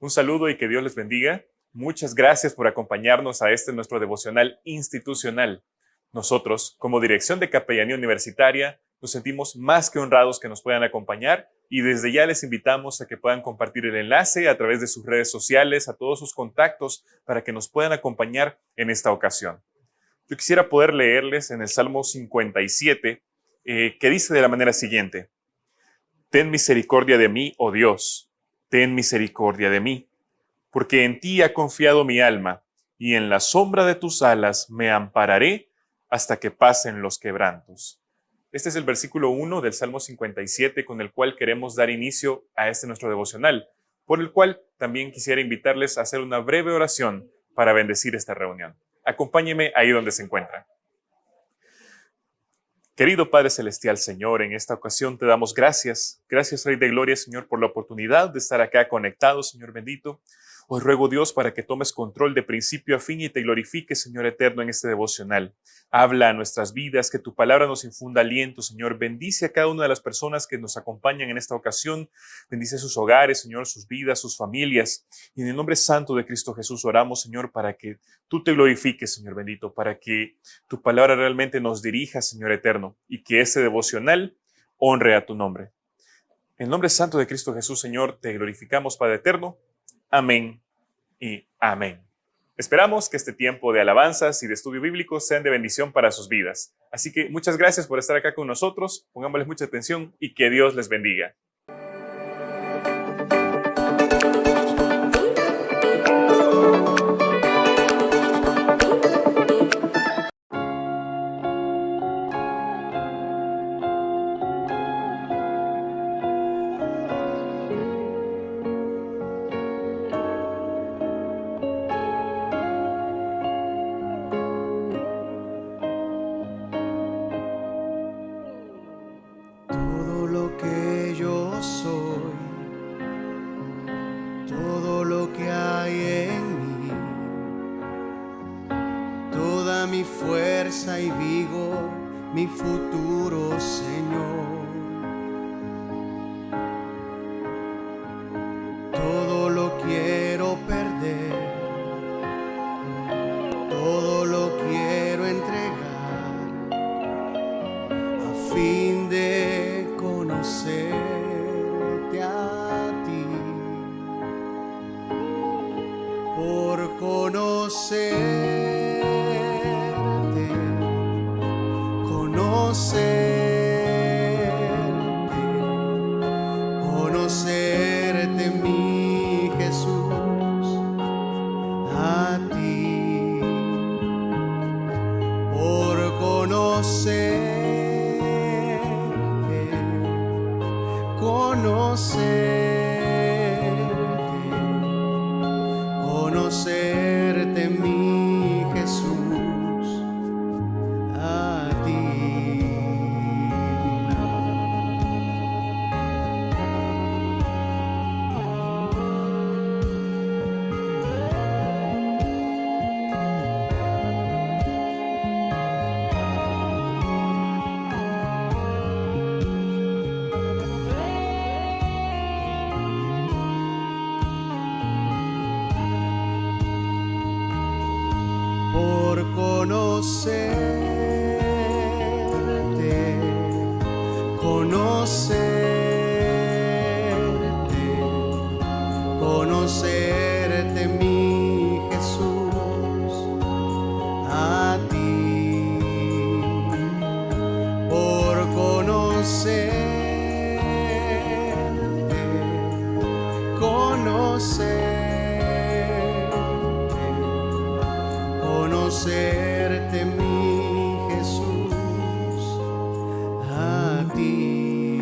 Un saludo y que Dios les bendiga. Muchas gracias por acompañarnos a nuestro devocional institucional. Nosotros, como Dirección de Capellanía Universitaria, nos sentimos más que honrados que nos puedan acompañar y desde ya les invitamos a que puedan compartir el enlace a través de sus redes sociales, a todos sus contactos, para que nos puedan acompañar en esta ocasión. Yo quisiera poder leerles en el Salmo 57, que dice de la manera siguiente: Ten misericordia de mí, oh Dios, ten misericordia de mí, porque en ti ha confiado mi alma, y en la sombra de tus alas me ampararé hasta que pasen los quebrantos. Este es el versículo 1 del Salmo 57 con el cual queremos dar inicio a nuestro devocional, por el cual también quisiera invitarles a hacer una breve oración para bendecir esta reunión. Acompáñeme ahí donde se encuentran. Querido Padre Celestial, Señor, en esta ocasión te damos gracias. Gracias, Rey de Gloria, Señor, por la oportunidad de estar acá conectados, Señor bendito. Hoy ruego, Dios, para que tomes control de principio a fin y te glorifiques, Señor eterno, en este devocional. Habla a nuestras vidas, que tu palabra nos infunda aliento, Señor. Bendice a cada una de las personas que nos acompañan en esta ocasión. Bendice sus hogares, Señor, sus vidas, sus familias. Y en el nombre santo de Cristo Jesús oramos, Señor, para que tú te glorifiques, Señor bendito, para que tu palabra realmente nos dirija, Señor eterno, y que ese devocional honre a tu nombre. En el nombre santo de Cristo Jesús, Señor, te glorificamos, Padre eterno. Amén y amén. Esperamos que este tiempo de alabanzas y de estudio bíblico sean de bendición para sus vidas. Así que muchas gracias por estar acá con nosotros. Pongámosles mucha atención y que Dios les bendiga. Todo lo que yo soy, todo lo que hay en mí, toda mi fuerza y vigor, mi futuro, Señor. Todo lo quiero perder, todo lo quiero entregar, a fin de conocerte a ti, por conocerte, conocerte mi Jesús, a ti, por conocerte, conocerte mi Jesús, a ti. Por conocerte, conocerte mi Jesús, a ti, por conocerte, conocerte mi Jesús, a ti,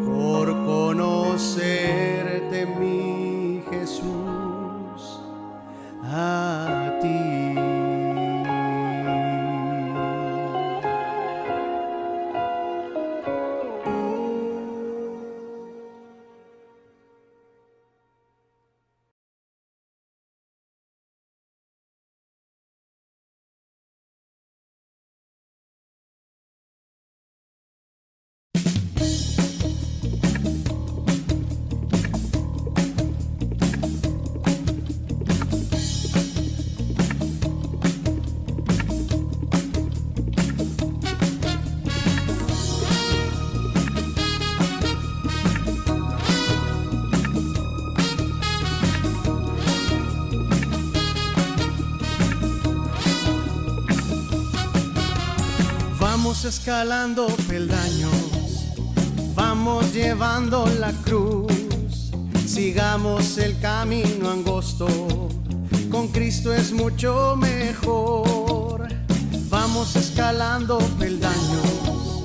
por conocerte mi Jesús, a ti. Vamos escalando peldaños, vamos llevando la cruz. Sigamos el camino angosto, con Cristo es mucho mejor. Vamos escalando peldaños,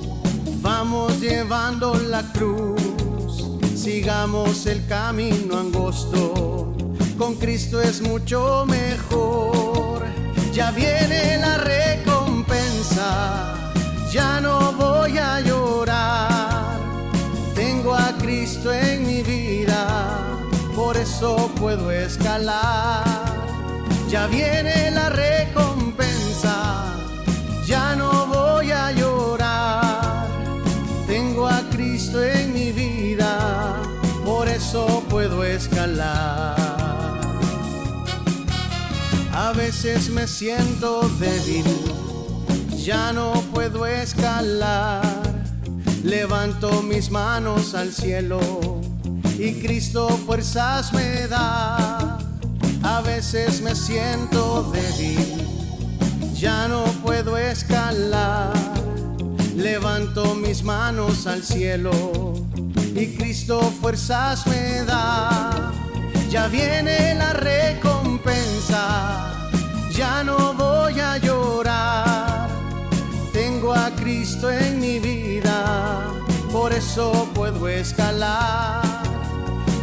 vamos llevando la cruz. Sigamos el camino angosto, con Cristo es mucho mejor. Ya viene la recompensa, ya no voy a llorar. Tengo a Cristo en mi vida, por eso puedo escalar. Ya viene la recompensa, ya no voy a llorar. Tengo a Cristo en mi vida, por eso puedo escalar. A veces me siento débil, ya no puedo escalar. Levanto mis manos al cielo y Cristo fuerzas me da. A veces me siento débil, ya no puedo escalar. Levanto mis manos al cielo y Cristo fuerzas me da. Ya viene la recompensa, ya no voy a llorar. Tengo a Cristo en mi vida, por eso puedo escalar.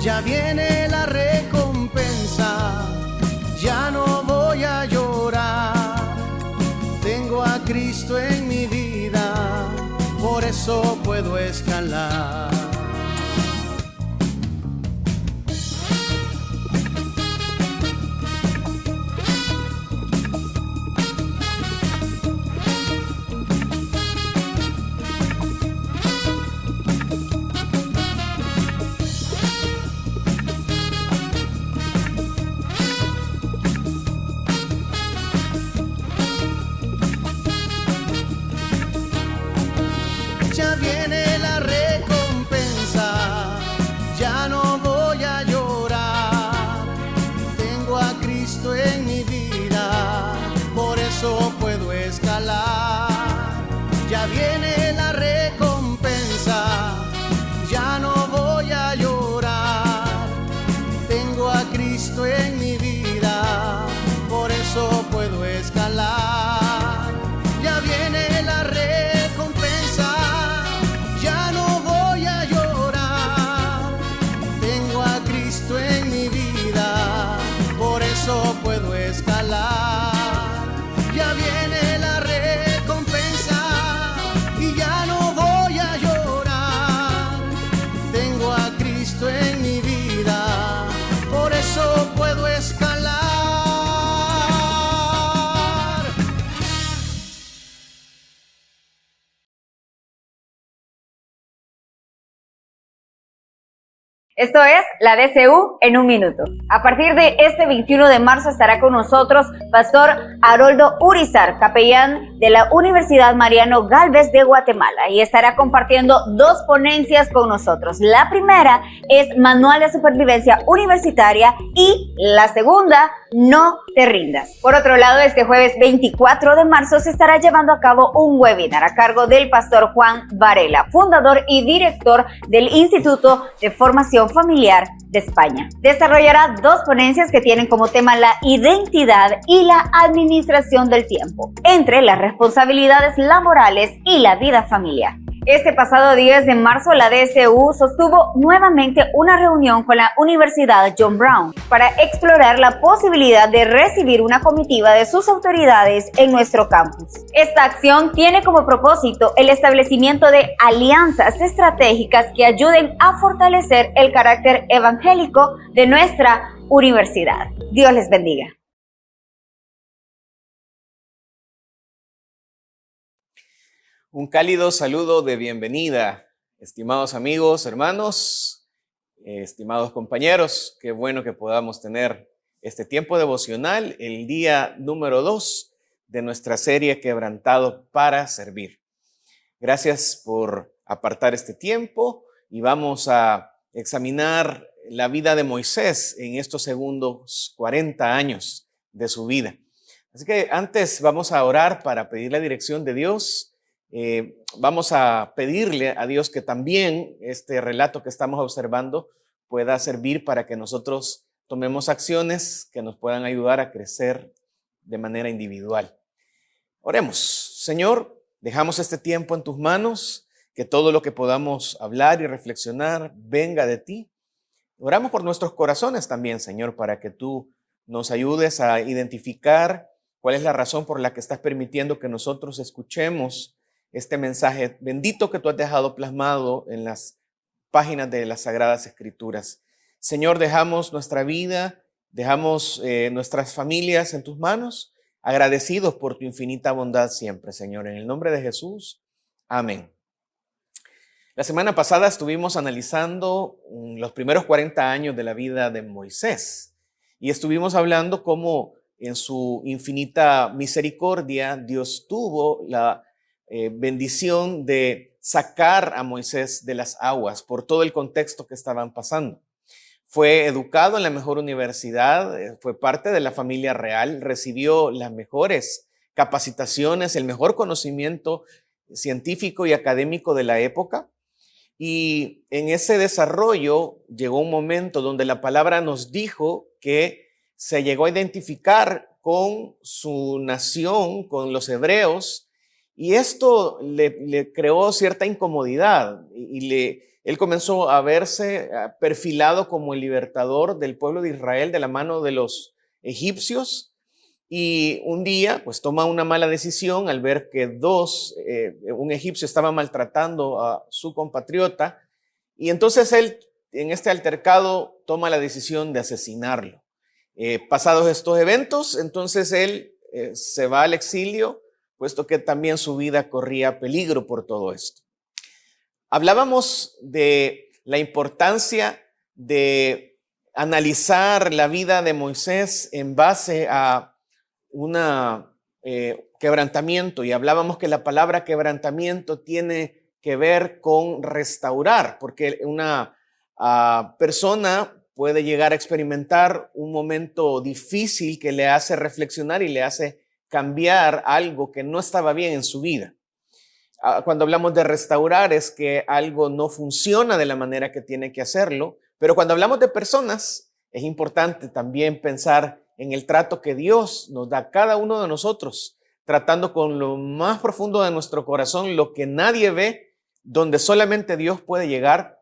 Ya viene la recompensa, ya no voy a llorar. Tengo a Cristo en mi vida, por eso puedo escalar. Ya viene la recompensa, ya no voy a llorar. Tengo a Cristo en mi vida, por eso puedo escalar. Ya viene la recompensa, ya no voy a llorar. Tengo a Cristo en mi vida, por eso puedo escalar. Ya viene la recompensa, ya no voy a llorar. Tengo a Cristo en mi vida, por eso puedo escalar. Ya viene la recompensa y ya no voy a llorar. Tengo a Cristo en mi vida, por eso puedo escalar. Esto es la DCU en un minuto. A partir de este 21 de marzo estará con nosotros Pastor Haroldo Urizar, capellán de la Universidad Mariano Gálvez de Guatemala, y estará compartiendo dos ponencias con nosotros. La primera es Manual de Supervivencia Universitaria y la segunda, No te rindas. Por otro lado, este jueves 24 de marzo se estará llevando a cabo un webinar a cargo del Pastor Juan Varela, fundador y director del Instituto de Formación Familiar de España. Desarrollará dos ponencias que tienen como tema la identidad y la administración del tiempo, entre las responsabilidades laborales y la vida familiar. Este pasado 10 de marzo, la DSU sostuvo nuevamente una reunión con la Universidad John Brown para explorar la posibilidad de recibir una comitiva de sus autoridades en nuestro campus. Esta acción tiene como propósito el establecimiento de alianzas estratégicas que ayuden a fortalecer el carácter evangélico de nuestra universidad. Dios les bendiga. Un cálido saludo de bienvenida, estimados amigos, hermanos, estimados compañeros. Qué bueno que podamos tener este tiempo devocional, el día número 2 de nuestra serie Quebrantado para Servir. Gracias por apartar este tiempo y vamos a examinar la vida de Moisés en estos segundos 40 años de su vida. Así que antes vamos a orar para pedir la dirección de Dios vamos a pedirle a Dios que también este relato que estamos observando pueda servir para que nosotros tomemos acciones que nos puedan ayudar a crecer de manera individual. Oremos. Señor, dejamos este tiempo en tus manos, que todo lo que podamos hablar y reflexionar venga de ti. Oramos por nuestros corazones también, Señor, para que tú nos ayudes a identificar cuál es la razón por la que estás permitiendo que nosotros escuchemos este mensaje bendito que tú has dejado plasmado en las páginas de las Sagradas Escrituras. Señor, dejamos nuestra vida, dejamos nuestras familias en tus manos, agradecidos por tu infinita bondad siempre, Señor. En el nombre de Jesús, amén. La semana pasada estuvimos analizando los primeros 40 años de la vida de Moisés y estuvimos hablando cómo en su infinita misericordia Dios tuvo la bendición de sacar a Moisés de las aguas por todo el contexto que estaban pasando. Fue educado en la mejor universidad, fue parte de la familia real, recibió las mejores capacitaciones, el mejor conocimiento científico y académico de la época. Y en ese desarrollo llegó un momento donde la palabra nos dijo que se llegó a identificar con su nación, con los hebreos, y esto le creó cierta incomodidad él comenzó a verse perfilado como el libertador del pueblo de Israel de la mano de los egipcios. Y un día, pues toma una mala decisión al ver que un egipcio estaba maltratando a su compatriota. Y entonces él, en este altercado, toma la decisión de asesinarlo. Pasados estos eventos, entonces él se va al exilio, puesto que también su vida corría peligro por todo esto. Hablábamos de la importancia de analizar la vida de Moisés en base a un quebrantamiento, y hablábamos que la palabra quebrantamiento tiene que ver con restaurar, porque una persona puede llegar a experimentar un momento difícil que le hace reflexionar y le hace cambiar algo que no estaba bien en su vida. Cuando hablamos de restaurar es que algo no funciona de la manera que tiene que hacerlo, pero cuando hablamos de personas es importante también pensar en el trato que Dios nos da a cada uno de nosotros, tratando con lo más profundo de nuestro corazón, lo que nadie ve, donde solamente Dios puede llegar,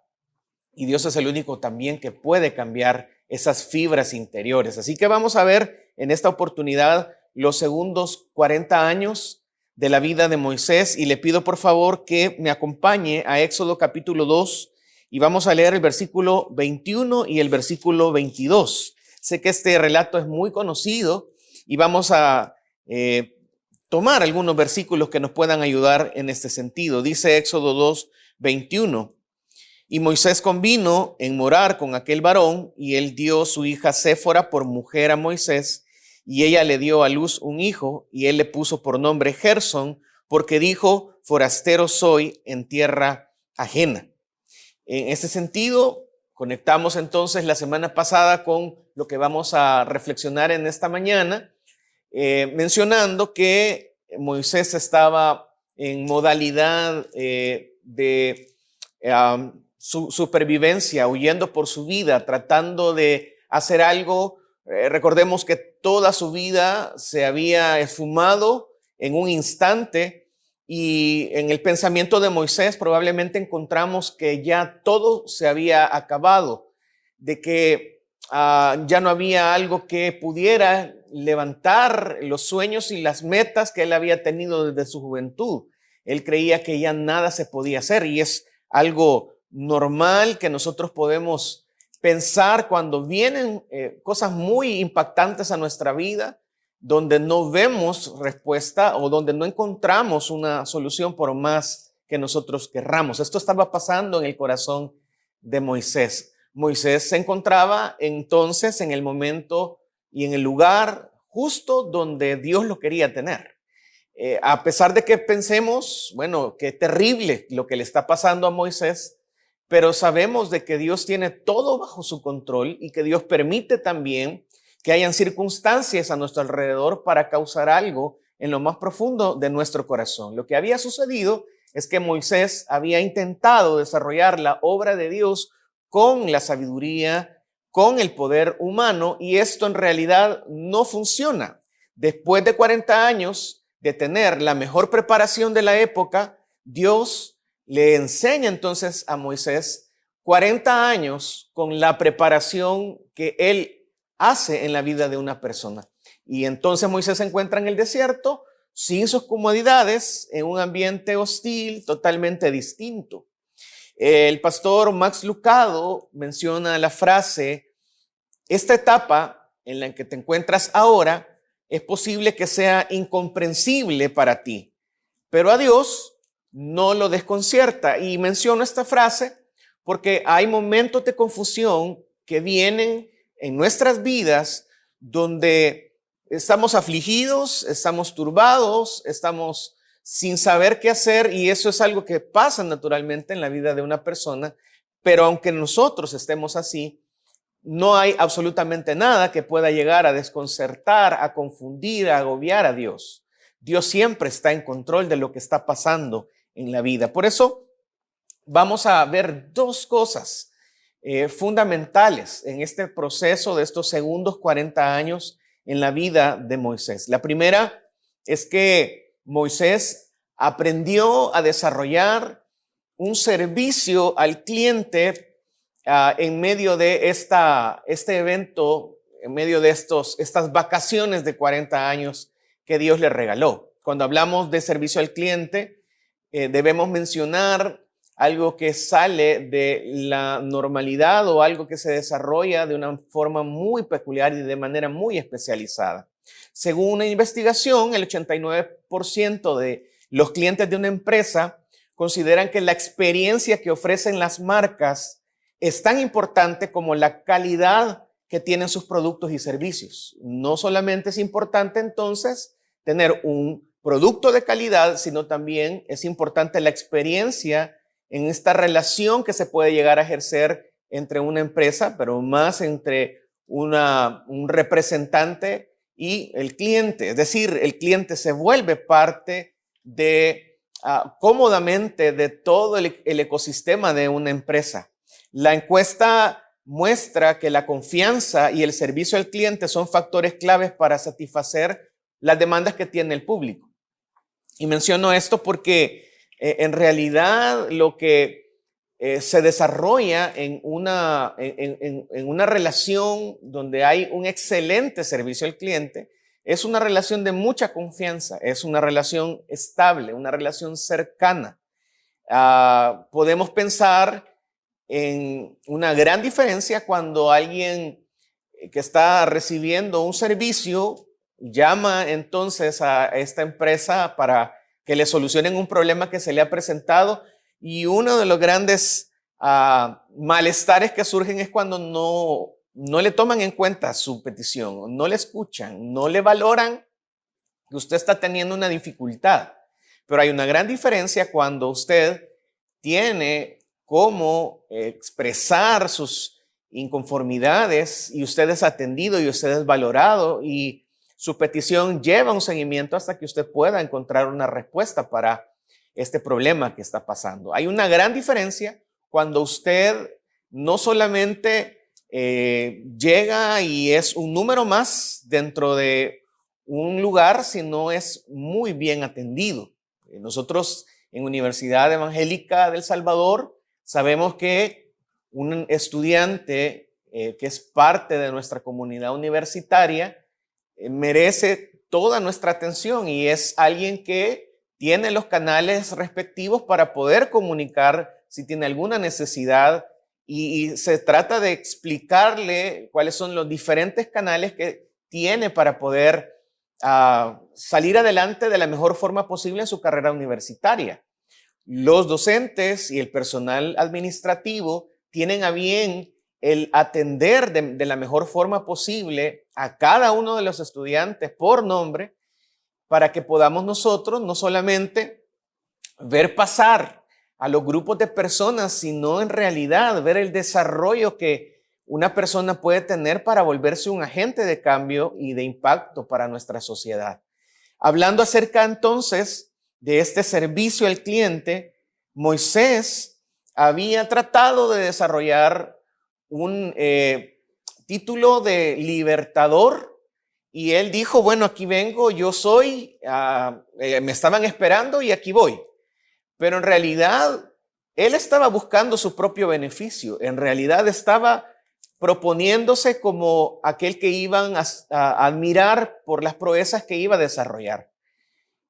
y Dios es el único también que puede cambiar esas fibras interiores. Así que vamos a ver en esta oportunidad los segundos 40 años de la vida de Moisés, y le pido por favor que me acompañe a Éxodo capítulo 2 y vamos a leer el versículo 21 y el versículo 22. Sé que este relato es muy conocido y vamos a tomar algunos versículos que nos puedan ayudar en este sentido. Dice Éxodo 2, 21. Y Moisés convino en morar con aquel varón, y él dio su hija Séfora por mujer a Moisés, y ella le dio a luz un hijo, y él le puso por nombre Gersón, porque dijo: forastero soy en tierra ajena. En este sentido, conectamos entonces la semana pasada con lo que vamos a reflexionar en esta mañana, mencionando que Moisés estaba en modalidad de supervivencia, huyendo por su vida, tratando de hacer algo. Recordemos que toda su vida se había esfumado en un instante, y en el pensamiento de Moisés probablemente encontramos que ya todo se había acabado, de que ya no había algo que pudiera levantar los sueños y las metas que él había tenido desde su juventud. Él creía que ya nada se podía hacer, y es algo normal que nosotros podemos pensar cuando vienen cosas muy impactantes a nuestra vida, donde no vemos respuesta o donde no encontramos una solución por más que nosotros querramos. Esto estaba pasando en el corazón de Moisés. Moisés se encontraba entonces en el momento y en el lugar justo donde Dios lo quería tener. A pesar de que pensemos, bueno, qué terrible lo que le está pasando a Moisés, pero sabemos de que Dios tiene todo bajo su control y que Dios permite también que hayan circunstancias a nuestro alrededor para causar algo en lo más profundo de nuestro corazón. Lo que había sucedido es que Moisés había intentado desarrollar la obra de Dios con la sabiduría, con el poder humano, y esto en realidad no funciona. Después de 40 años de tener la mejor preparación de la época, Dios le enseña entonces a Moisés 40 años con la preparación que él hace en la vida de una persona. Y entonces Moisés se encuentra en el desierto, sin sus comodidades, en un ambiente hostil, totalmente distinto. El pastor Max Lucado menciona la frase: esta etapa en la que te encuentras ahora es posible que sea incomprensible para ti, pero a Dios no lo desconcierta. Y menciono esta frase porque hay momentos de confusión que vienen en nuestras vidas donde estamos afligidos, estamos turbados, estamos sin saber qué hacer, y eso es algo que pasa naturalmente en la vida de una persona. Pero aunque nosotros estemos así, no hay absolutamente nada que pueda llegar a desconcertar, a confundir, a agobiar a Dios. Dios siempre está en control de lo que está pasando en la vida. Por eso vamos a ver dos cosas fundamentales en este proceso de estos segundos 40 años en la vida de Moisés. La primera es que Moisés aprendió a desarrollar un servicio al cliente en medio de este evento, en medio de estas vacaciones de 40 años que Dios le regaló. Cuando hablamos de servicio al cliente, debemos mencionar algo que sale de la normalidad o algo que se desarrolla de una forma muy peculiar y de manera muy especializada. Según una investigación, el 89% de los clientes de una empresa consideran que la experiencia que ofrecen las marcas es tan importante como la calidad que tienen sus productos y servicios. No solamente es importante entonces tener un producto de calidad, sino también es importante la experiencia en esta relación que se puede llegar a ejercer entre una empresa, pero más entre un representante y el cliente. Es decir, el cliente se vuelve parte cómodamente de todo el ecosistema de una empresa. La encuesta muestra que la confianza y el servicio al cliente son factores claves para satisfacer las demandas que tiene el público. Y menciono esto porque en realidad lo que se desarrolla en una relación donde hay un excelente servicio al cliente es una relación de mucha confianza, es una relación estable, una relación cercana. Podemos pensar en una gran diferencia cuando alguien que está recibiendo un servicio llama entonces a esta empresa para que le solucionen un problema que se le ha presentado, y uno de los grandes malestares que surgen es cuando no le toman en cuenta su petición, no le escuchan, no le valoran que usted está teniendo una dificultad. Pero hay una gran diferencia cuando usted tiene cómo expresar sus inconformidades y usted es atendido y usted es valorado y su petición lleva un seguimiento hasta que usted pueda encontrar una respuesta para este problema que está pasando. Hay una gran diferencia cuando usted no solamente llega y es un número más dentro de un lugar, sino es muy bien atendido. Nosotros en Universidad Evangélica del Salvador sabemos que un estudiante que es parte de nuestra comunidad universitaria merece toda nuestra atención y es alguien que tiene los canales respectivos para poder comunicar si tiene alguna necesidad y se trata de explicarle cuáles son los diferentes canales que tiene para poder salir adelante de la mejor forma posible en su carrera universitaria. Los docentes y el personal administrativo tienen a bien el atender de la mejor forma posible a cada uno de los estudiantes por nombre para que podamos nosotros no solamente ver pasar a los grupos de personas, sino en realidad ver el desarrollo que una persona puede tener para volverse un agente de cambio y de impacto para nuestra sociedad. Hablando acerca entonces de este servicio al cliente, Moisés había tratado de desarrollar un título de libertador y él dijo, bueno, aquí vengo, yo soy, me estaban esperando y aquí voy. Pero en realidad él estaba buscando su propio beneficio, en realidad estaba proponiéndose como aquel que iban a admirar por las proezas que iba a desarrollar.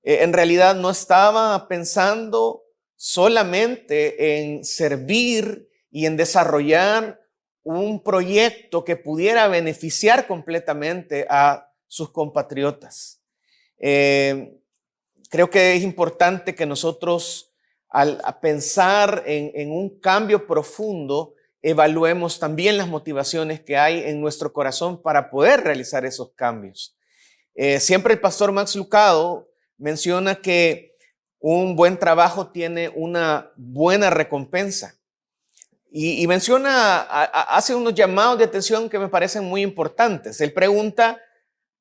En realidad no estaba pensando solamente en servir y en desarrollar un proyecto que pudiera beneficiar completamente a sus compatriotas. Creo que es importante que nosotros, al pensar en un cambio profundo, evaluemos también las motivaciones que hay en nuestro corazón para poder realizar esos cambios. Siempre el pastor Max Lucado menciona que un buen trabajo tiene una buena recompensa. Y menciona, hace unos llamados de atención que me parecen muy importantes. Él pregunta,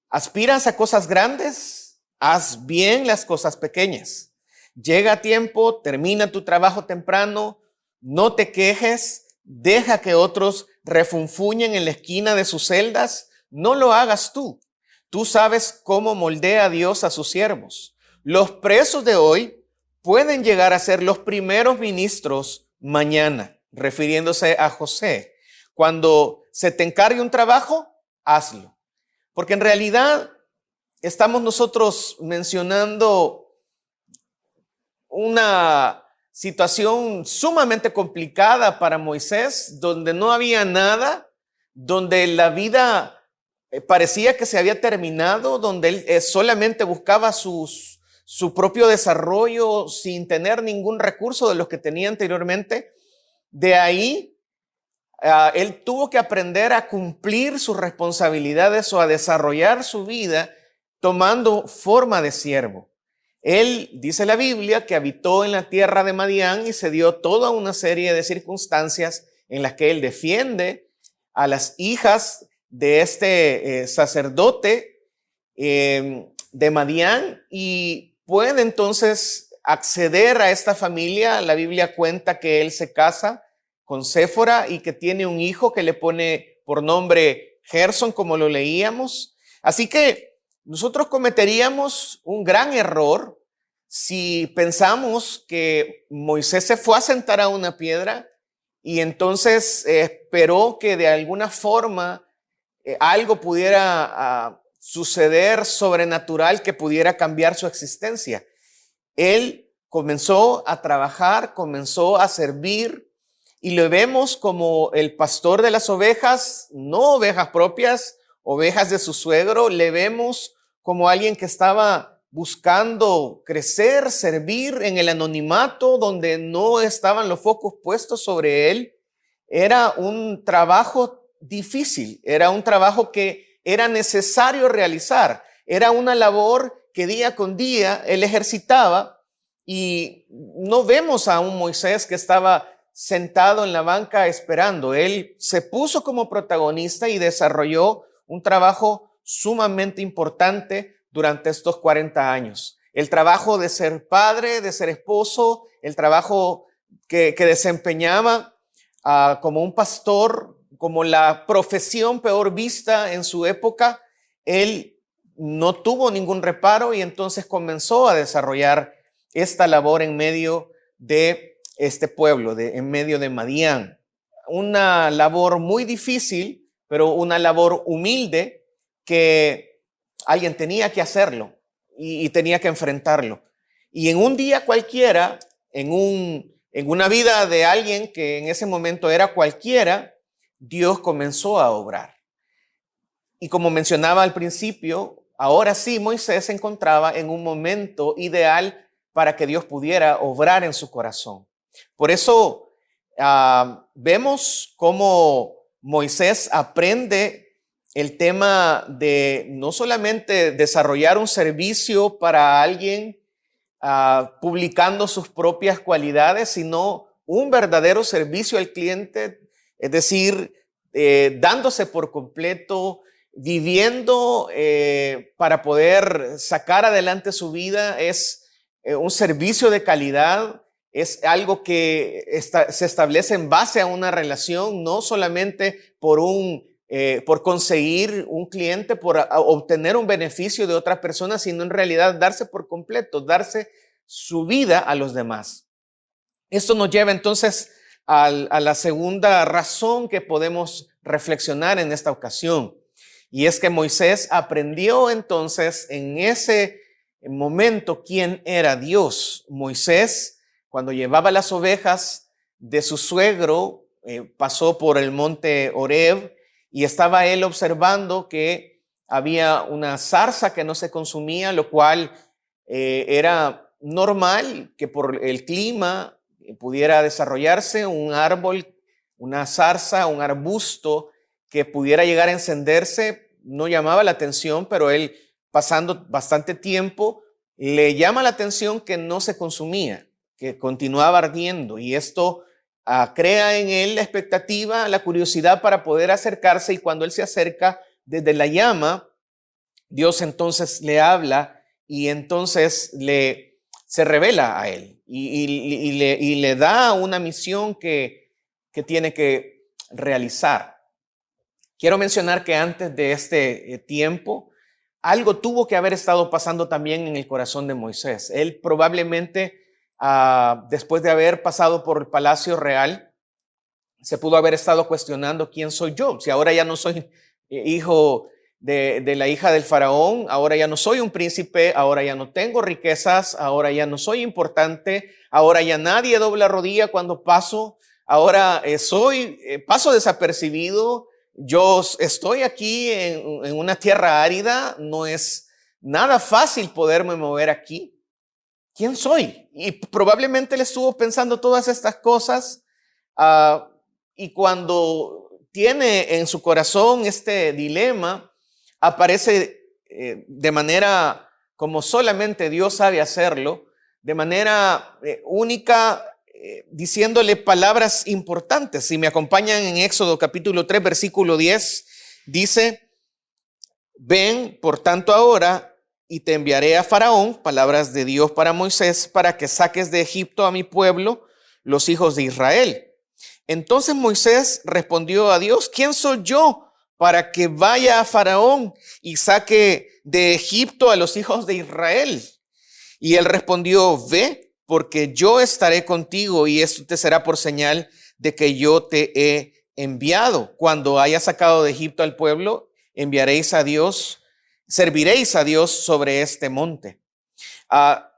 ¿aspiras a cosas grandes? Haz bien las cosas pequeñas. Llega a tiempo, termina tu trabajo temprano, no te quejes, deja que otros refunfuñen en la esquina de sus celdas. No lo hagas tú. Tú sabes cómo moldea a Dios a sus siervos. Los presos de hoy pueden llegar a ser los primeros ministros mañana, refiriéndose a José. Cuando se te encargue un trabajo, hazlo. Porque en realidad estamos nosotros mencionando una situación sumamente complicada para Moisés, donde no había nada, donde la vida parecía que se había terminado, donde él solamente buscaba su propio desarrollo sin tener ningún recurso de los que tenía anteriormente. De ahí, él tuvo que aprender a cumplir sus responsabilidades o a desarrollar su vida tomando forma de siervo. Él, dice la Biblia, que habitó en la tierra de Madián y se dio toda una serie de circunstancias en las que él defiende a las hijas de este sacerdote de Madián y puede entonces acceder a esta familia. La Biblia cuenta que él se casa con Séfora y que tiene un hijo que le pone por nombre Gerson, como lo leíamos. Así que nosotros cometeríamos un gran error si pensamos que Moisés se fue a sentar a una piedra y entonces esperó que de alguna forma algo pudiera suceder sobrenatural que pudiera cambiar su existencia. Él comenzó a trabajar, comenzó a servir y lo vemos como el pastor de las ovejas, no ovejas propias, ovejas de su suegro. Le vemos como alguien que estaba buscando crecer, servir en el anonimato, donde no estaban los focos puestos sobre él. Era un trabajo difícil, era un trabajo que era necesario realizar, era una labor que día con día él ejercitaba y no vemos a un Moisés que estaba sentado en la banca esperando. Él se puso como protagonista y desarrolló un trabajo sumamente importante durante estos 40 años. El trabajo de ser padre, de ser esposo, el trabajo que desempeñaba como un pastor, como la profesión peor vista en su época. Él no tuvo ningún reparo y entonces comenzó a desarrollar esta labor en medio de este pueblo, en medio de Madián. Una labor muy difícil, pero una labor humilde que alguien tenía que hacerlo y tenía que enfrentarlo. Y en un día cualquiera, en una vida de alguien que en ese momento era cualquiera, Dios comenzó a obrar. Y como mencionaba al principio, ahora sí Moisés se encontraba en un momento ideal para que Dios pudiera obrar en su corazón. Por eso vemos cómo Moisés aprende el tema de no solamente desarrollar un servicio para alguien publicando sus propias cualidades, sino un verdadero servicio al cliente, es decir, dándose por completo, viviendo para poder sacar adelante su vida, es un servicio de calidad, es algo que se establece en base a una relación, no solamente por conseguir un cliente, por obtener un beneficio de otra persona, sino en realidad darse por completo, darse su vida a los demás. Esto nos lleva entonces a la segunda razón que podemos reflexionar en esta ocasión. Y es que Moisés aprendió entonces en ese momento quién era Dios. Moisés, cuando llevaba las ovejas de su suegro, pasó por el monte Horeb y estaba él observando que había una zarza que no se consumía, lo cual era normal que por el clima pudiera desarrollarse un árbol, una zarza, un arbusto que pudiera llegar a encenderse. No llamaba la atención, pero él, pasando bastante tiempo, le llama la atención que no se consumía, que continuaba ardiendo, y esto crea en él la expectativa, la curiosidad para poder acercarse, y cuando él se acerca desde la llama, Dios entonces le habla y entonces se revela a él y le da una misión que tiene que realizar. Quiero mencionar que antes de este tiempo, algo tuvo que haber estado pasando también en el corazón de Moisés. Él probablemente, después de haber pasado por el palacio real, se pudo haber estado cuestionando quién soy yo. Si ahora ya no soy hijo de la hija del faraón, ahora ya no soy un príncipe, ahora ya no tengo riquezas, ahora ya no soy importante, ahora ya nadie dobla rodilla cuando paso, ahora paso desapercibido. Yo estoy aquí en una tierra árida, no es nada fácil poderme mover aquí. ¿Quién soy? Y probablemente él estuvo pensando todas estas cosas y cuando tiene en su corazón este dilema, aparece de manera como solamente Dios sabe hacerlo, de manera única, diciéndole palabras importantes. Si me acompañan en Éxodo capítulo 3, versículo 10, dice: ven, por tanto, ahora y te enviaré a Faraón, palabras de Dios para Moisés, para que saques de Egipto a mi pueblo, los hijos de Israel. Entonces Moisés respondió a Dios: ¿quién soy yo para que vaya a Faraón y saque de Egipto a los hijos de Israel? Y él respondió: ve, porque yo estaré contigo y esto te será por señal de que yo te he enviado. Cuando haya sacado de Egipto al pueblo, serviréis a Dios sobre este monte.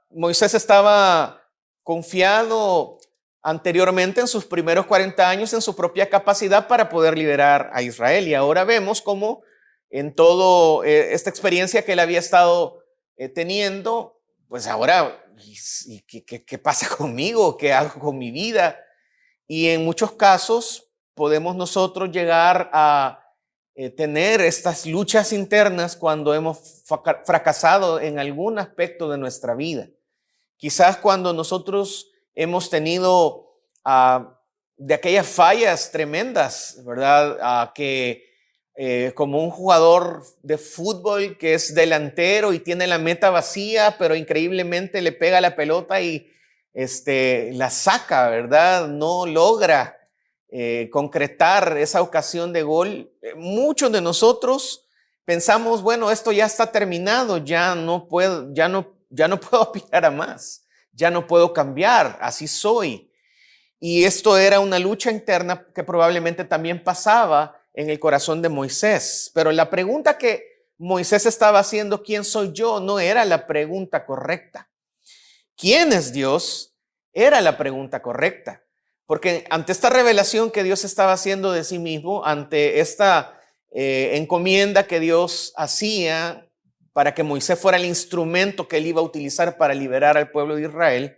Moisés estaba confiado anteriormente en sus primeros 40 años en su propia capacidad para poder liderar a Israel. Y ahora vemos cómo en toda esta experiencia que él había estado teniendo, pues ahora, ¿qué pasa conmigo? ¿Qué hago con mi vida? Y en muchos casos podemos nosotros llegar a tener estas luchas internas cuando hemos fracasado en algún aspecto de nuestra vida. Quizás cuando nosotros hemos tenido de aquellas fallas tremendas, ¿verdad? Como un jugador de fútbol que es delantero y tiene la meta vacía, pero increíblemente le pega la pelota y la saca, ¿verdad? No logra concretar esa ocasión de gol. Muchos de nosotros pensamos, bueno, esto ya está terminado, ya no puedo aspirar a más, ya no puedo cambiar, así soy. Y esto era una lucha interna que probablemente también pasaba en el corazón de Moisés. Pero la pregunta que Moisés estaba haciendo, ¿quién soy yo?, no era la pregunta correcta. ¿Quién es Dios? Era la pregunta correcta. Porque ante esta revelación que Dios estaba haciendo de sí mismo, ante esta encomienda que Dios hacía para que Moisés fuera el instrumento que él iba a utilizar para liberar al pueblo de Israel,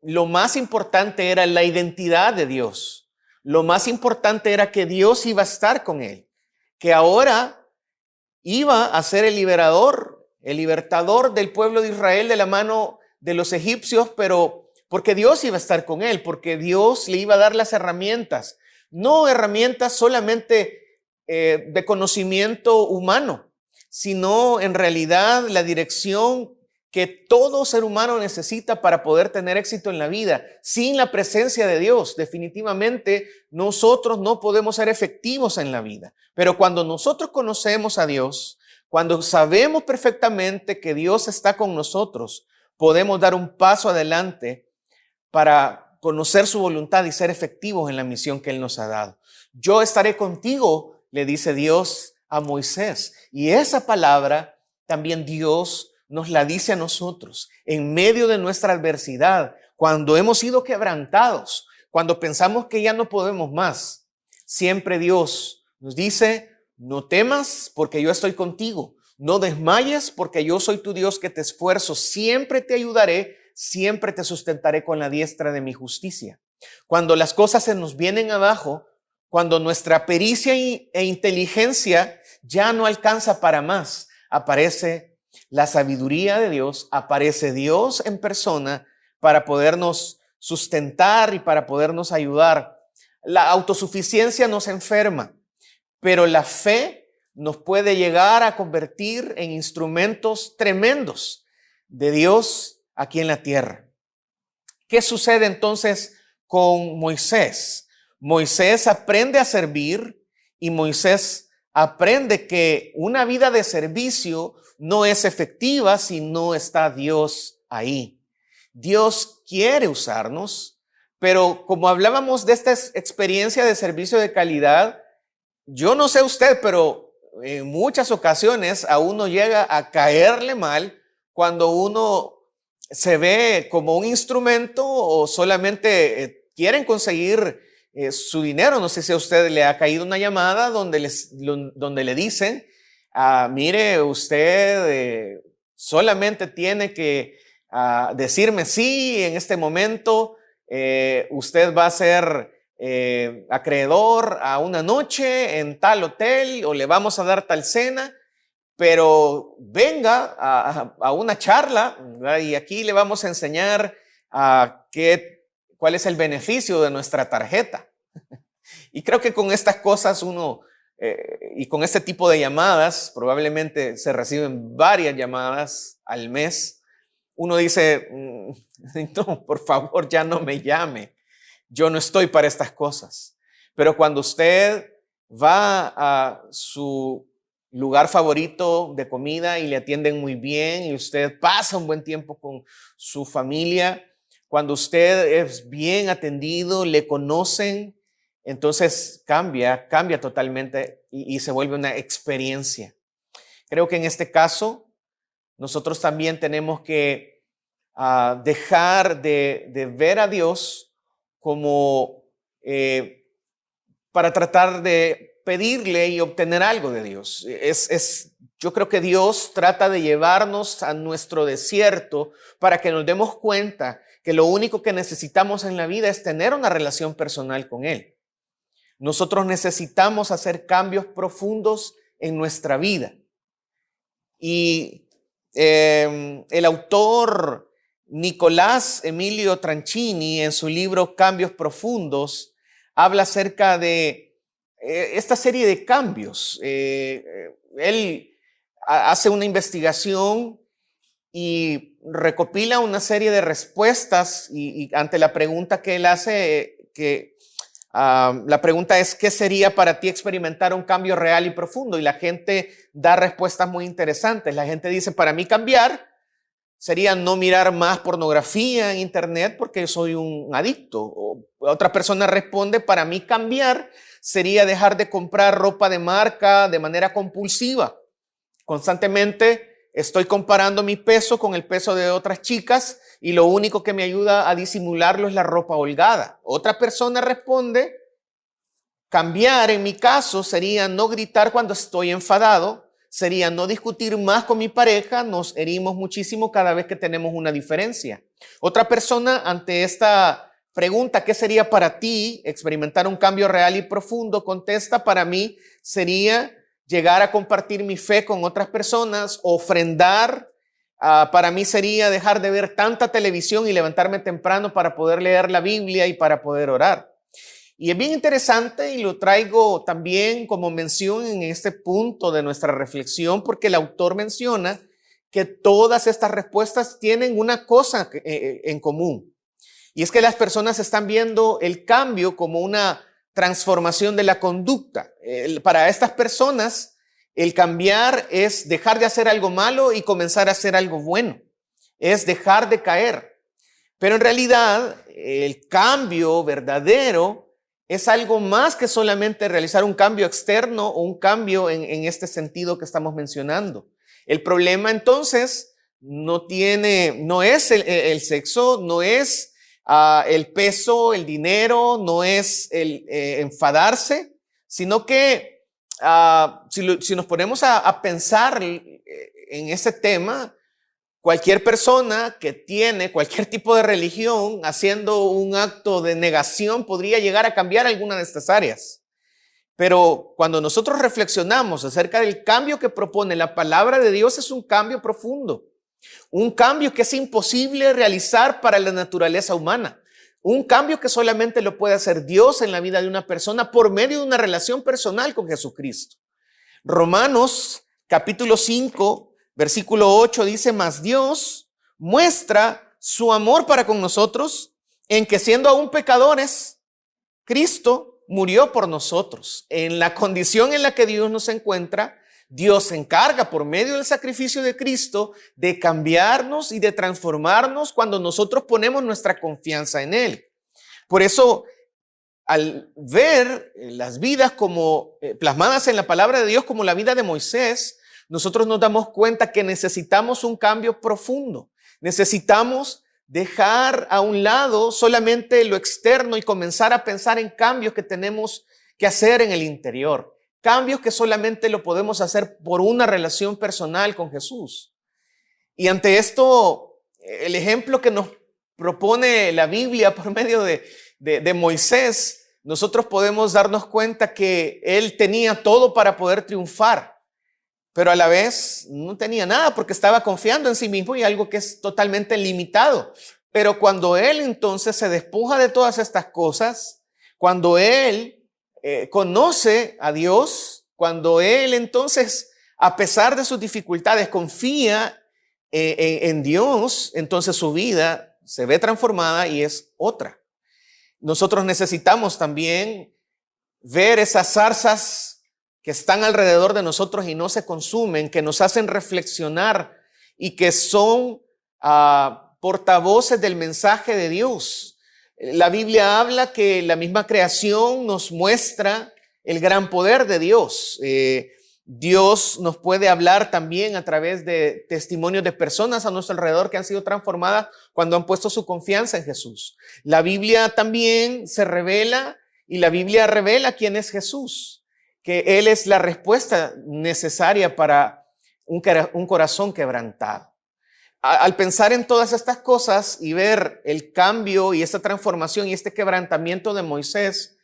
lo más importante era la identidad de Dios. Lo más importante era que Dios iba a estar con él, que ahora iba a ser el libertador del pueblo de Israel de la mano de los egipcios, pero porque Dios iba a estar con él, porque Dios le iba a dar las herramientas, no herramientas solamente de conocimiento humano, sino en realidad la dirección que todo ser humano necesita para poder tener éxito en la vida. Sin la presencia de Dios, definitivamente nosotros no podemos ser efectivos en la vida. Pero cuando nosotros conocemos a Dios, cuando sabemos perfectamente que Dios está con nosotros, podemos dar un paso adelante para conocer su voluntad y ser efectivos en la misión que Él nos ha dado. Yo estaré contigo, le dice Dios a Moisés. Y esa palabra también Dios nos la dice a nosotros en medio de nuestra adversidad, cuando hemos sido quebrantados, cuando pensamos que ya no podemos más. Siempre Dios nos dice: no temas porque yo estoy contigo, no desmayes porque yo soy tu Dios que te esfuerzo, siempre te ayudaré, siempre te sustentaré con la diestra de mi justicia. Cuando las cosas se nos vienen abajo, cuando nuestra pericia e inteligencia ya no alcanza para más, aparece la sabiduría de Dios, aparece Dios en persona para podernos sustentar y para podernos ayudar. La autosuficiencia nos enferma, pero la fe nos puede llegar a convertir en instrumentos tremendos de Dios aquí en la tierra. ¿Qué sucede entonces con Moisés? Moisés aprende a servir y Moisés aprende que una vida de servicio no es efectiva si no está Dios ahí. Dios quiere usarnos, pero como hablábamos de esta experiencia de servicio de calidad, yo no sé usted, pero en muchas ocasiones a uno llega a caerle mal cuando uno se ve como un instrumento o solamente quieren conseguir su dinero. No sé si a usted le ha caído una llamada donde le dicen: mire, usted solamente tiene que decirme sí en este momento, usted va a ser acreedor a una noche en tal hotel o le vamos a dar tal cena, pero venga a una charla, ¿verdad? Y aquí le vamos a enseñar cuál es el beneficio de nuestra tarjeta. Y creo que con estas cosas y con este tipo de llamadas, probablemente se reciben varias llamadas al mes, uno dice: no, por favor, ya no me llame. Yo no estoy para estas cosas. Pero cuando usted va a su lugar favorito de comida y le atienden muy bien y usted pasa un buen tiempo con su familia, cuando usted es bien atendido, le conocen, entonces cambia totalmente y se vuelve una experiencia. Creo que en este caso nosotros también tenemos que dejar de ver a Dios como para tratar de pedirle y obtener algo de Dios. Yo creo que Dios trata de llevarnos a nuestro desierto para que nos demos cuenta que lo único que necesitamos en la vida es tener una relación personal con Él. Nosotros necesitamos hacer cambios profundos en nuestra vida. Y el autor Nicolás Emilio Tranchini, en su libro Cambios Profundos, habla acerca de esta serie de cambios. Él hace una investigación y recopila una serie de respuestas y ante la pregunta que él hace, la pregunta es: ¿qué sería para ti experimentar un cambio real y profundo? Y la gente da respuestas muy interesantes. La gente dice: para mí cambiar sería no mirar más pornografía en internet porque soy un adicto. O otra persona responde: para mí cambiar sería dejar de comprar ropa de marca de manera compulsiva. Constantemente estoy comparando mi peso con el peso de otras chicas y lo único que me ayuda a disimularlo es la ropa holgada. Otra persona responde: cambiar en mi caso sería no gritar cuando estoy enfadado, sería no discutir más con mi pareja, nos herimos muchísimo cada vez que tenemos una diferencia. Otra persona, ante esta pregunta, ¿qué sería para ti experimentar un cambio real y profundo?, contesta: para mí sería llegar a compartir mi fe con otras personas, ofrendar. Para mí sería dejar de ver tanta televisión y levantarme temprano para poder leer la Biblia y para poder orar. Y es bien interesante y lo traigo también como mención en este punto de nuestra reflexión, porque el autor menciona que todas estas respuestas tienen una cosa en común. Y es que las personas están viendo el cambio como una transformación de la conducta. Para estas personas, el cambiar es dejar de hacer algo malo y comenzar a hacer algo bueno. Es dejar de caer. Pero en realidad, el cambio verdadero es algo más que solamente realizar un cambio externo o un cambio en este sentido que estamos mencionando. El problema entonces no es el sexo, no es el peso, el dinero, no es el enfadarse, sino que si nos ponemos a pensar en ese tema, cualquier persona que tiene cualquier tipo de religión haciendo un acto de negación podría llegar a cambiar alguna de estas áreas. Pero cuando nosotros reflexionamos acerca del cambio que propone la palabra de Dios, es un cambio profundo. Un cambio que es imposible realizar para la naturaleza humana. Un cambio que solamente lo puede hacer Dios en la vida de una persona por medio de una relación personal con Jesucristo. Romanos capítulo 5, versículo 8 dice: mas Dios muestra su amor para con nosotros en que siendo aún pecadores, Cristo murió por nosotros. En la condición en la que Dios nos encuentra, Dios se encarga por medio del sacrificio de Cristo de cambiarnos y de transformarnos cuando nosotros ponemos nuestra confianza en Él. Por eso, al ver las vidas como plasmadas en la palabra de Dios, como la vida de Moisés, nosotros nos damos cuenta que necesitamos un cambio profundo. Necesitamos dejar a un lado solamente lo externo y comenzar a pensar en cambios que tenemos que hacer en el interior. Cambios que solamente lo podemos hacer por una relación personal con Jesús. Y ante esto, el ejemplo que nos propone la Biblia por medio de Moisés, nosotros podemos darnos cuenta que él tenía todo para poder triunfar, pero a la vez no tenía nada porque estaba confiando en sí mismo y algo que es totalmente limitado. Pero cuando él entonces se despoja de todas estas cosas, cuando él conoce a Dios, cuando él entonces, a pesar de sus dificultades, confía en Dios, entonces su vida se ve transformada y es otra. Nosotros necesitamos también ver esas zarzas que están alrededor de nosotros y no se consumen, que nos hacen reflexionar y que son portavoces del mensaje de Dios. La Biblia habla que la misma creación nos muestra el gran poder de Dios. Dios nos puede hablar también a través de testimonios de personas a nuestro alrededor que han sido transformadas cuando han puesto su confianza en Jesús. La Biblia también se revela y la Biblia revela quién es Jesús, que Él es la respuesta necesaria para un corazón quebrantado. Al pensar en todas estas cosas y ver el cambio y esta transformación y este quebrantamiento de Moisés,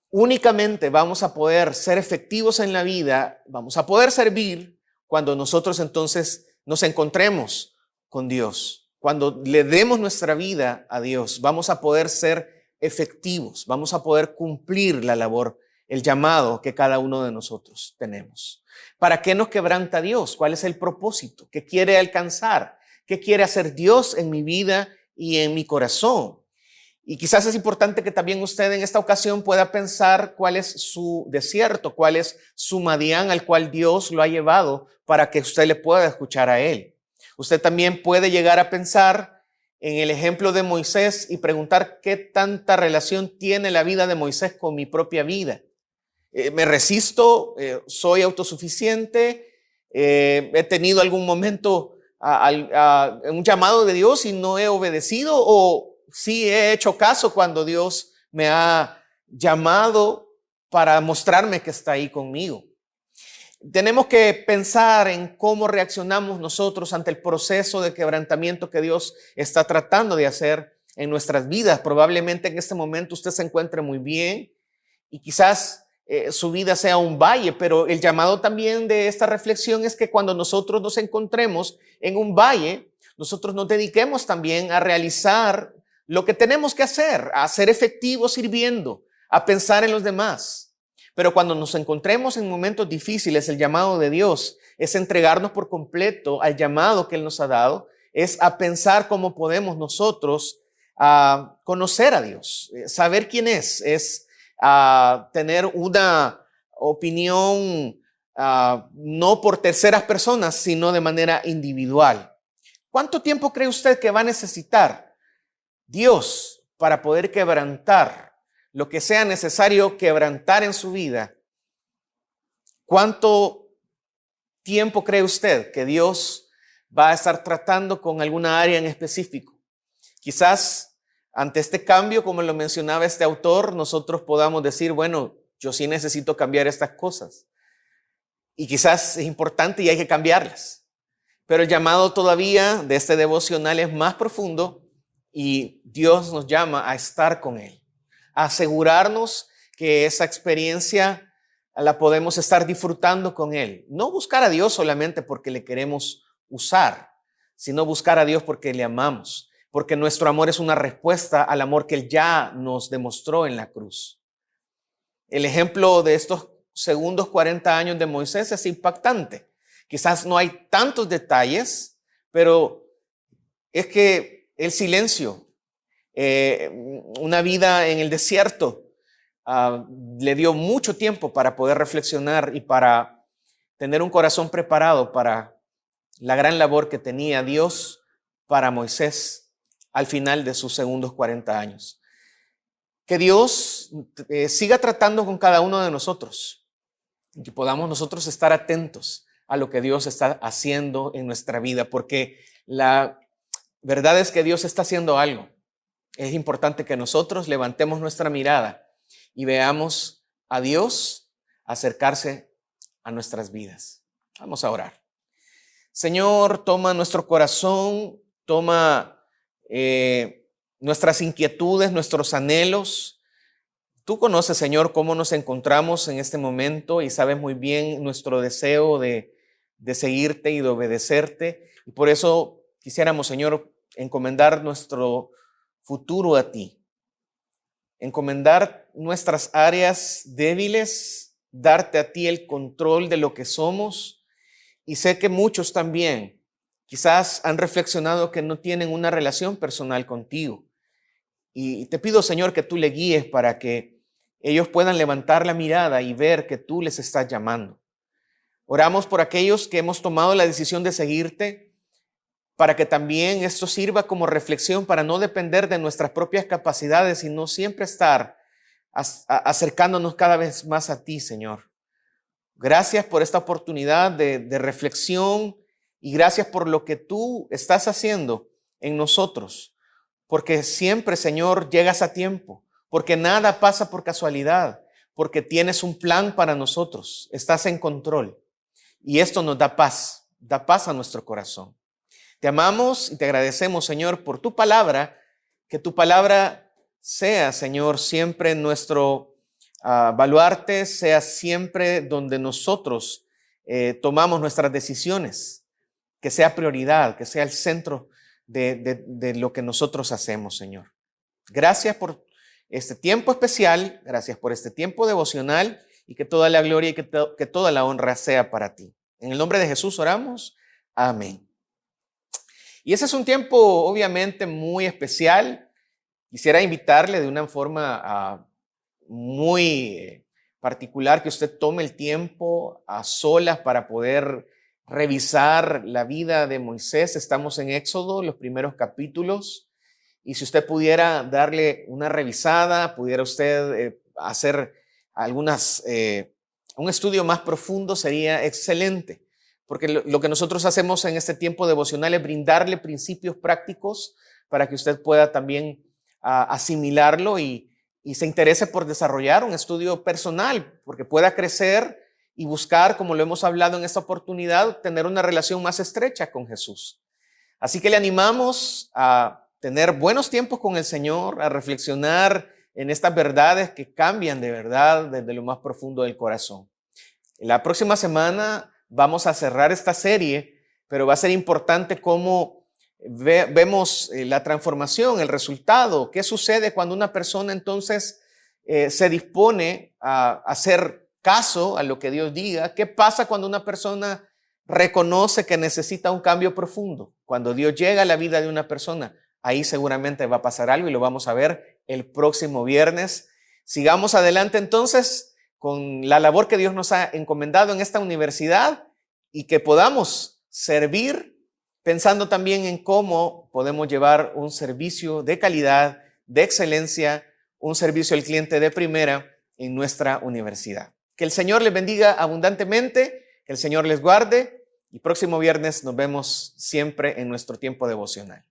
únicamente vamos a poder ser efectivos en la vida, vamos a poder servir cuando nosotros entonces nos encontremos con Dios. Cuando le demos nuestra vida a Dios, vamos a poder ser efectivos, vamos a poder cumplir la labor, el llamado que cada uno de nosotros tenemos. ¿Para qué nos quebranta Dios? ¿Cuál es el propósito? ¿Qué quiere alcanzar? ¿Qué quiere hacer Dios en mi vida y en mi corazón? Y quizás es importante que también usted en esta ocasión pueda pensar cuál es su desierto, cuál es su Madián al cual Dios lo ha llevado para que usted le pueda escuchar a Él. Usted también puede llegar a pensar en el ejemplo de Moisés y preguntar qué tanta relación tiene la vida de Moisés con mi propia vida. ¿Me resisto? ¿Soy autosuficiente? ¿He tenido algún momento un llamado de Dios y no he obedecido? ¿O sí he hecho caso cuando Dios me ha llamado para mostrarme que está ahí conmigo? Tenemos que pensar en cómo reaccionamos nosotros ante el proceso de quebrantamiento que Dios está tratando de hacer en nuestras vidas. Probablemente en este momento usted se encuentre muy bien y quizás su vida sea un valle, pero el llamado también de esta reflexión es que cuando nosotros nos encontremos en un valle, nosotros nos dediquemos también a realizar lo que tenemos que hacer, a ser efectivos sirviendo, a pensar en los demás. Pero cuando nos encontremos en momentos difíciles, el llamado de Dios es entregarnos por completo al llamado que Él nos ha dado, es a pensar cómo podemos nosotros conocer a Dios, saber quién es tener una opinión no por terceras personas, sino de manera individual. ¿Cuánto tiempo cree usted que va a necesitar Dios para poder quebrantar lo que sea necesario quebrantar en su vida? ¿Cuánto tiempo cree usted que Dios va a estar tratando con alguna área en específico? Quizás ante este cambio, como lo mencionaba este autor, nosotros podamos decir, bueno, yo sí necesito cambiar estas cosas. Y quizás es importante y hay que cambiarlas. Pero el llamado todavía de este devocional es más profundo y Dios nos llama a estar con Él, a asegurarnos que esa experiencia la podemos estar disfrutando con Él. No buscar a Dios solamente porque le queremos usar, sino buscar a Dios porque le amamos, porque nuestro amor es una respuesta al amor que Él ya nos demostró en la cruz. El ejemplo de estos segundos 40 años de Moisés es impactante. Quizás no hay tantos detalles, pero es que el silencio, una vida en el desierto, le dio mucho tiempo para poder reflexionar y para tener un corazón preparado para la gran labor que tenía Dios para Moisés al final de sus segundos 40 años. Que Dios siga tratando con cada uno de nosotros y que podamos nosotros estar atentos a lo que Dios está haciendo en nuestra vida, porque la verdad es que Dios está haciendo algo. Es importante que nosotros levantemos nuestra mirada y veamos a Dios acercarse a nuestras vidas. Vamos a orar. Señor, toma nuestro corazón, toma nuestras inquietudes, nuestros anhelos. Tú conoces, Señor, cómo nos encontramos en este momento y sabes muy bien nuestro deseo de seguirte y de obedecerte. Y por eso quisiéramos, Señor, encomendar nuestro futuro a ti. Encomendar nuestras áreas débiles, darte a ti el control de lo que somos. Y sé que muchos también quizás han reflexionado que no tienen una relación personal contigo. Y te pido, Señor, que tú le guíes para que ellos puedan levantar la mirada y ver que tú les estás llamando. Oramos por aquellos que hemos tomado la decisión de seguirte, para que también esto sirva como reflexión para no depender de nuestras propias capacidades, sino siempre estar acercándonos cada vez más a ti, Señor. Gracias por esta oportunidad de reflexión y gracias por lo que tú estás haciendo en nosotros, porque siempre, Señor, llegas a tiempo, porque nada pasa por casualidad, porque tienes un plan para nosotros, estás en control y esto nos da paz a nuestro corazón. Te amamos y te agradecemos, Señor, por tu palabra, que tu palabra sea, Señor, siempre nuestro baluarte, sea siempre donde nosotros tomamos nuestras decisiones, que sea prioridad, que sea el centro de lo que nosotros hacemos, Señor. Gracias por este tiempo especial, gracias por este tiempo devocional y que toda la gloria y que toda la honra sea para ti. En el nombre de Jesús oramos. Amén. Y ese es un tiempo obviamente muy especial. Quisiera invitarle de una forma muy particular que usted tome el tiempo a solas para poder revisar la vida de Moisés. Estamos en Éxodo, los primeros capítulos. Y si usted pudiera darle una revisada, pudiera usted hacer un estudio más profundo, sería excelente. Porque lo que nosotros hacemos en este tiempo devocional es brindarle principios prácticos para que usted pueda también asimilarlo y se interese por desarrollar un estudio personal, porque pueda crecer y buscar, como lo hemos hablado en esta oportunidad, tener una relación más estrecha con Jesús. Así que le animamos a tener buenos tiempos con el Señor, a reflexionar en estas verdades que cambian de verdad desde lo más profundo del corazón. La próxima semana vamos a cerrar esta serie, pero va a ser importante cómo vemos la transformación, el resultado. ¿Qué sucede cuando una persona entonces se dispone a hacer caso a lo que Dios diga? ¿Qué pasa cuando una persona reconoce que necesita un cambio profundo? Cuando Dios llega a la vida de una persona, ahí seguramente va a pasar algo y lo vamos a ver el próximo viernes. Sigamos adelante entonces con la labor que Dios nos ha encomendado en esta universidad y que podamos servir pensando también en cómo podemos llevar un servicio de calidad, de excelencia, un servicio al cliente de primera en nuestra universidad. Que el Señor les bendiga abundantemente, que el Señor les guarde y próximo viernes nos vemos siempre en nuestro tiempo devocional.